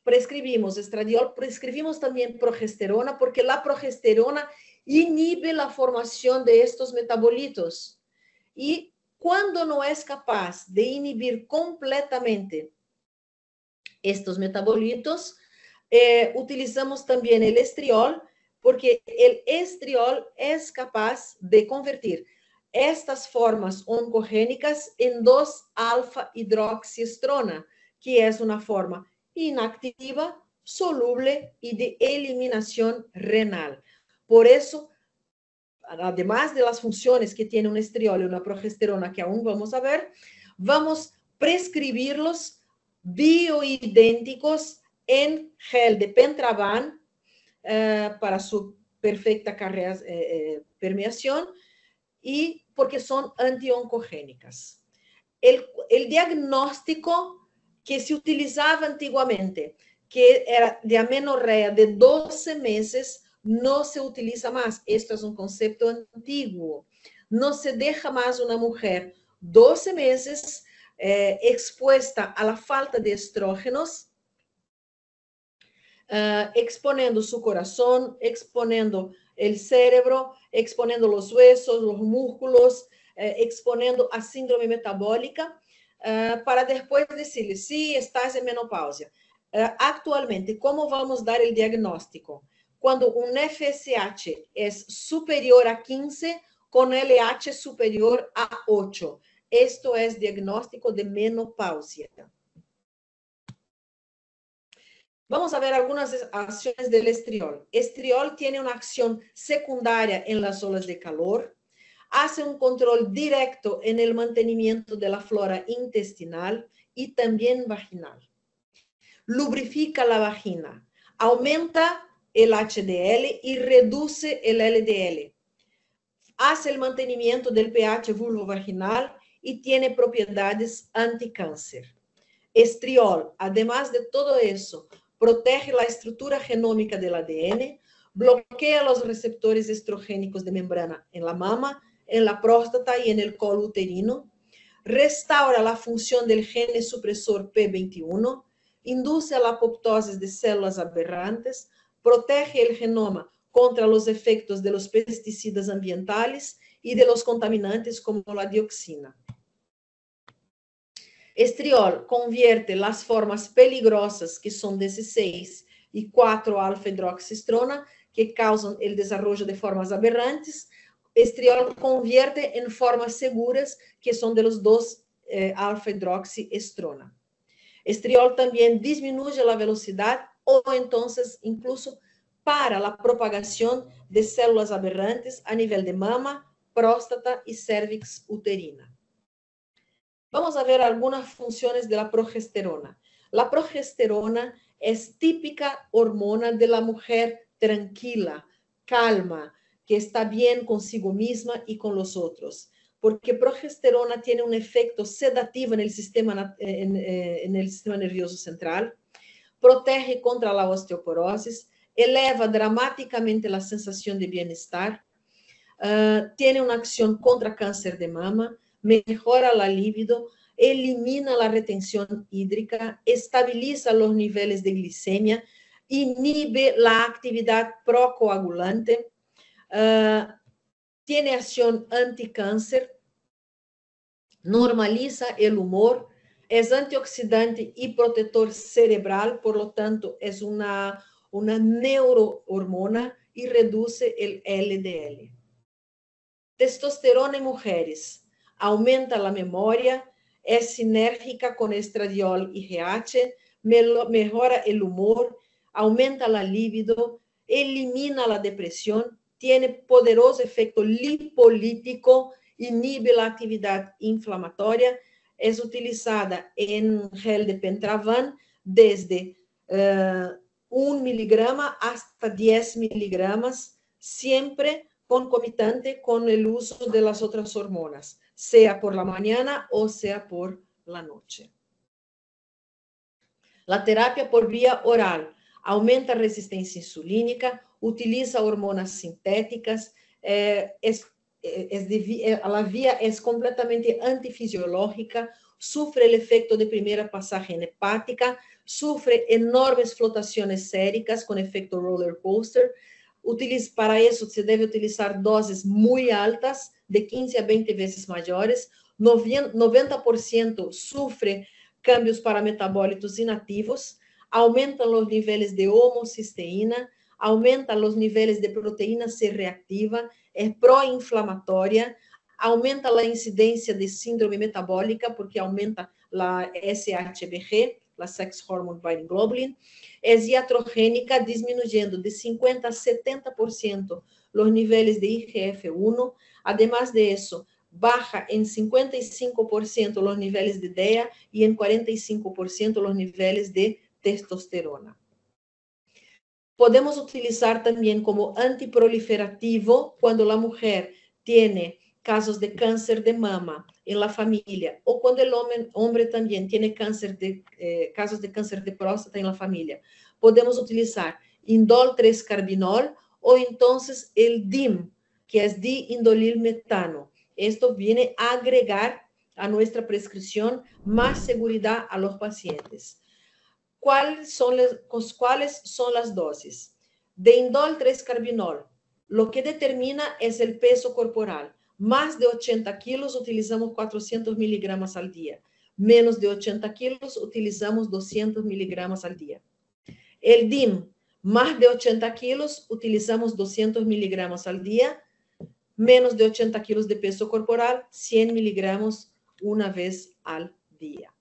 prescribimos estradiol, prescribimos también progesterona, porque la progesterona inhibe la formación de estos metabolitos. Y cuando no es capaz de inhibir completamente estos metabolitos, utilizamos también el estriol, porque el estriol es capaz de convertir estas formas oncogénicas en 2-alfa-hidroxiestrona, que es una forma inactiva, soluble y de eliminación renal. Por eso, además de las funciones que tiene un estriol y una progesterona que aún vamos a ver, vamos a prescribirlos bioidénticos en gel de Pentravan para su perfecta permeación y porque son antioncogénicas. El diagnóstico que se utilizaba antiguamente, que era de amenorrea de 12 meses, no se utiliza más. Esto es un concepto antiguo. No se deja más una mujer 12 meses expuesta a la falta de estrógenos, exponiendo su corazón, exponiendo el cerebro, exponiendo los huesos, los músculos, exponiendo a síndrome metabólica, para después decirle, sí, estás en menopausia. Actualmente, ¿cómo vamos a dar el diagnóstico? Cuando un FSH es superior a 15, con LH superior a 8. Esto es diagnóstico de menopausia. Vamos a ver algunas acciones del estriol. Estriol tiene una acción secundaria en las olas de calor, hace un control directo en el mantenimiento de la flora intestinal y también vaginal. Lubrifica la vagina, aumenta el HDL y reduce el LDL. Hace el mantenimiento del pH vulvovaginal y tiene propiedades anticáncer. Estriol, además de todo eso, protege la estructura genómica del ADN, bloquea los receptores estrogénicos de membrana en la mama, en la próstata y en el colo uterino, restaura la función del gene supresor P21, induce a la apoptosis de células aberrantes, protege el genoma contra los efectos de los pesticidas ambientales y de los contaminantes como la dioxina. Estriol convierte las formas peligrosas, que son 16 y 4-alfa-hidroxiestrona, que causan el desarrollo de formas aberrantes. Estriol convierte en formas seguras, que son de los 2-alfa-hidroxiestrona. Estriol también disminuye la velocidad o entonces incluso para la propagación de células aberrantes a nivel de mama, próstata y cervix uterina. Vamos a ver algunas funciones de la progesterona. La progesterona es típica hormona de la mujer tranquila, calma, que está bien consigo misma y con los otros, porque progesterona tiene un efecto sedativo en el sistema nervioso central, protege contra la osteoporosis, eleva dramáticamente la sensación de bienestar, tiene una acción contra cáncer de mama, mejora la libido, elimina la retención hídrica, estabiliza los niveles de glicemia, inhibe la actividad procoagulante, tiene acción anticáncer, normaliza el humor, es antioxidante y protector cerebral, por lo tanto, es una neurohormona y reduce el LDL. Testosterona en mujeres. Aumenta la memoria, es sinérgica con estradiol y GH, mejora el humor, aumenta la libido, elimina la depresión, tiene poderoso efecto lipolítico, inhibe la actividad inflamatoria, es utilizada en gel de Pentravan desde 1 miligrama hasta 10 miligramas, siempre concomitante con el uso de las otras hormonas, sea por la mañana o sea por la noche. La terapia por vía oral aumenta resistencia insulínica, utiliza hormonas sintéticas, la vía es completamente antifisiológica, sufre el efecto de primera pasaje en hepática, sufre enormes flotaciones séricas con efecto roller coaster. Para eso se debe utilizar dosis muy altas, de 15 a 20 veces mayores. 90% sufre cambios parametabólicos inativos, aumentan los niveles de homocisteína, aumentan los niveles de proteína C reactiva, es proinflamatoria, aumenta la incidencia de síndrome metabólica porque aumenta la SHBG, la Sex Hormone Binding Globulin, es iatrogénica, disminuyendo de 50 a 70% los niveles de IGF-1. Además de eso, baja en 55% los niveles de DEA y en 45% los niveles de testosterona. Podemos utilizar también como antiproliferativo cuando la mujer tiene casos de cáncer de mama en la familia o cuando el hombre también tiene casos de cáncer de próstata en la familia. Podemos utilizar indol 3-carbinol o entonces el DIM, que es diindolilmetano. Esto viene a agregar a nuestra prescripción más seguridad a los pacientes. ¿Cuáles son las dosis? De indol 3-carbinol, lo que determina es el peso corporal. Más de 80 kilos utilizamos 400 miligramos al día. Menos de 80 kilos utilizamos 200 miligramos al día. El DIM, más de 80 kilos utilizamos 200 miligramos al día. Menos de 80 kilos de peso corporal, 100 miligramos una vez al día.